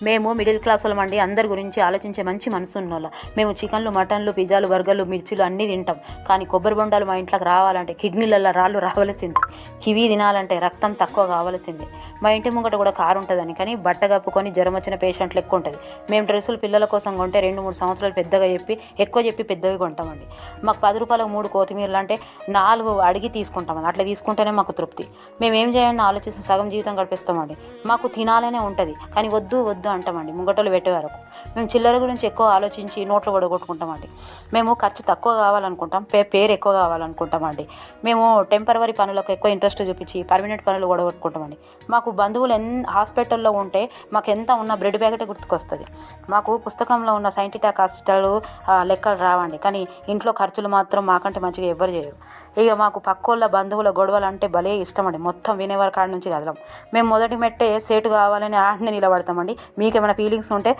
మేము middle class వాళ్ళమండి. అందరి గురించి ఆలోచించే మంచి మనసు ఉన్నోళ్ళం. మేము చికెన్లు, మటన్లు, పిజ్జాలు, బర్గర్లు, మిర్చిలు అన్నీ తింటాం. కానీ కొబ్బరి బొండాలు మా ఇంట్లోకి రావాలంటే కిడ్నీలలో రాళ్ళు రావాల్సిందే, కివి తినాలంటే రక్తం తక్కువ కావాల్సిందే. మా ఇంటి ముంగట కూడా కారు ఉంటుందని, కానీ బట్ట కప్పుకొని జ్వరం వచ్చిన పేషెంట్లు ఎక్కువ ఉంటుంది. మేము డ్రెస్సులు పిల్లల కోసం కొంటే 2-3 సంవత్సరాలు పెద్దగా చెప్పి పెద్దవి కొంటామండి. మాకు 10 రూపాయలకు 3 కొత్తిమీరలు అంటే 4 అడిగి తీసుకుంటామండి. అట్లా తీసుకుంటేనే మాకు తృప్తి. మేము ఏం చేయాలని ఆలోచిస్తే సగం జీవితం గడిపిస్తామండి. మాకు తినాలనే ఉంటుంది, కానీ వద్దు అంటామండి ముంగటోళ్ళు పెట్టే వరకు. మేము చిల్లర గురించి ఎక్కువ ఆలోచించి నోట్లు కూడా కొట్టుకుంటామండి. మేము ఖర్చు తక్కువ కావాలనుకుంటాం, పేరు ఎక్కువ కావాలనుకుంటామండి. మేము టెంపరవరీ పనులకు ఎక్కువ ఇంట్రెస్ట్ చూపించి పర్మనెంట్ పనులు కూడా కొట్టుకుంటామండి. మాకు బంధువులు హాస్పిటల్లో ఉంటే మాకు ఎంత ఉన్న బ్రెడ్ ప్యాకెట్ గుర్తుకొస్తుంది. మాకు పుస్తకంలో ఉన్న సైంటిఫిక్ హాస్పిటల్ లెక్కలు రావండి, కానీ ఇంట్లో ఖర్చులు మాత్రం మాకంటే మంచిగా ఎవ్వరు చేయరు. ఇక మాకు పక్కోళ్ళ బంధువుల గొడవలు అంటే భలే ఇష్టం అండి. మొత్తం వినేవారి కాడ నుంచి కదలం. మేము మొదటి మెట్టే సేటు కావాలని ఆటనే నిలబడతామండి. మీకేమైనా ఫీలింగ్స్ ఉంటే